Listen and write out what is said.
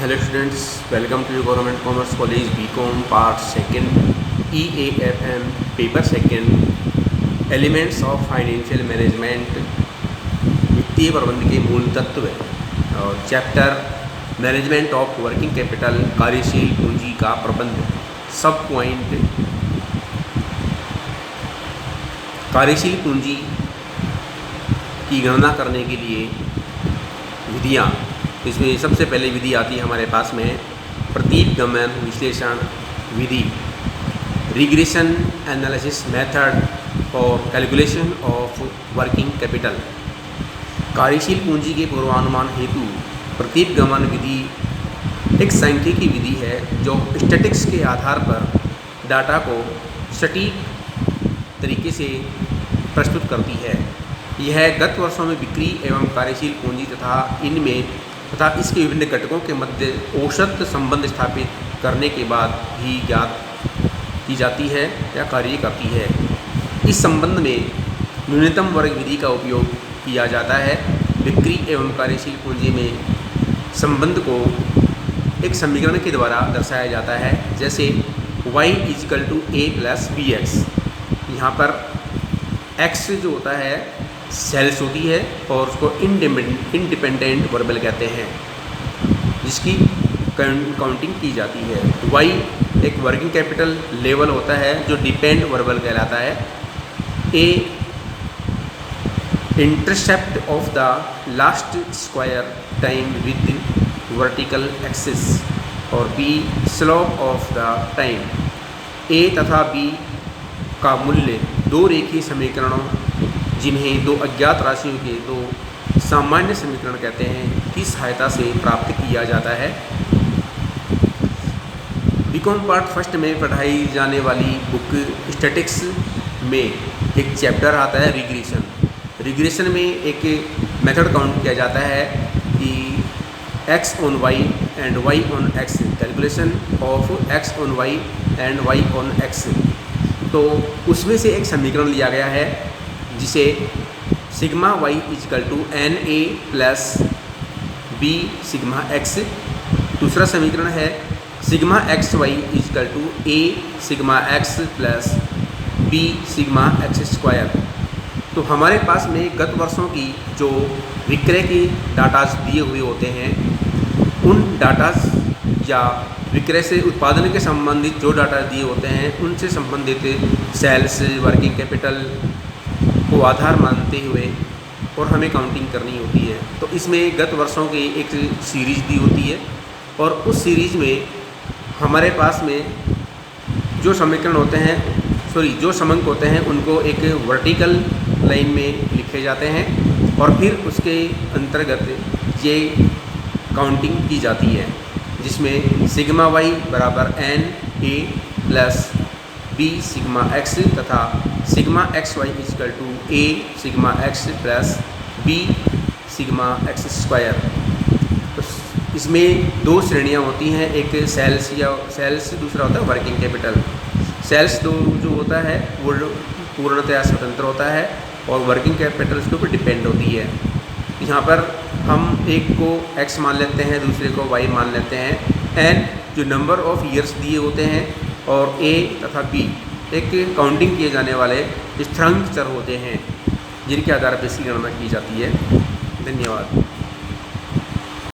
Hello students, welcome to government commerce college BCom part second EAFM paper second elements of financial management, वित्तीय प्रबंध के मूल तत्व और chapter management of working capital, कार्यशील पूंजी का प्रबंध। सब पॉइंट कार्यशील पूंजी की गणना करने के लिए विधियाँ। इसमें सबसे पहले विधि आती है हमारे पास में प्रतीपगमन विश्लेषण विधि, regression analysis method for calculation of working capital. कार्यशील पूंजी के पूर्वानुमान हेतु प्रतीपगमन विधि एक सांख्यिकी विधि है जो स्टैटिस्टिक्स के आधार पर डाटा को सटीक तरीके से प्रस्तुत करती है। यह गत वर्षों में बिक्री एवं कार्यशील पूंजी तथा इसके विभिन्न घटकों के मध्य औसत संबंध स्थापित करने के बाद ही ज्ञात की जाती है या कार्य करती है। इस संबंध में न्यूनतम वर्ग विधि का उपयोग किया जाता है। बिक्री एवं कार्यशील पूंजी में संबंध को एक समीकरण के द्वारा दर्शाया जाता है, जैसे y = a + bx। यहाँ पर x जो होता है सेल्स होती है और उसको इंडिपेंडेंट वर्बल कहते हैं, जिसकी काउंटिंग की जाती है। y एक वर्किंग कैपिटल लेवल होता है जो डिपेंड वर्बल कहलाता है। a intercept of the last square time with vertical axis और b slope of the time. a तथा b का मूल्य दो रेखीय समीकरणों, जिन्हें दो अज्ञात राशियों के दो सामान्य समीकरण कहते हैं, की सहायता से प्राप्त किया जाता है। बीकॉम पार्ट फर्स्ट में पढ़ाई जाने वाली बुक स्टैटिस्टिक्स में एक चैप्टर आता है रिग्रेशन। रिग्रेशन में एक मेथड काउंट किया जाता है कि x on y and y on x, calculation of x on y and y on x। तो उसमें से एक समीकरण लिया गया है जिसे sigma y = NA + B sigma x। दूसरा समीकरण है sigma XY = A sigma x + B sigma x²। तो हमारे पास में गत वर्षों की जो विक्रय के डाटाज दिए हुए होते हैं, उन डाटाज या विक्रय से उत्पादन के संबंधित जो डाटा दिए होते हैं, उनसे संबंधित सेल्स, वर्किंग कैपिटल को आधार मानते हुए और हमें काउंटिंग करनी होती है। तो इसमें गत वर्षों की एक सीरीज दी होती है और उस सीरीज में हमारे पास में जो समीकरण होते हैं, जो समंक होते हैं, उनको एक वर्टिकल लाइन में लिखे जाते हैं और फिर उसके अंतर्गत ये काउंटिंग की जाती है, जिसमें sigma y = NA + B sigma x तथा sigma XY = A sigma x + B sigma x²। तो इसमें दो श्रेणियां होती हैं, एक सेल्स दूसरा होता है वर्किंग कैपिटल। सेल्स जो होता है वो पूर्णतया स्वतंत्र होता है और वर्किंग कैपिटल उसके ऊपर डिपेंड होती है। यहाँ पर हम एक को x मान लेते हैं, दूसरे को y मान लेते हैं। n जो नंबर ऑफ ईयर्स दिए होते हैं और a तथा b एक काउंटिंग किए जाने वाले स्थिरांक चर होते हैं, जिनके आधार पर इसकी गणना की जाती है। धन्यवाद।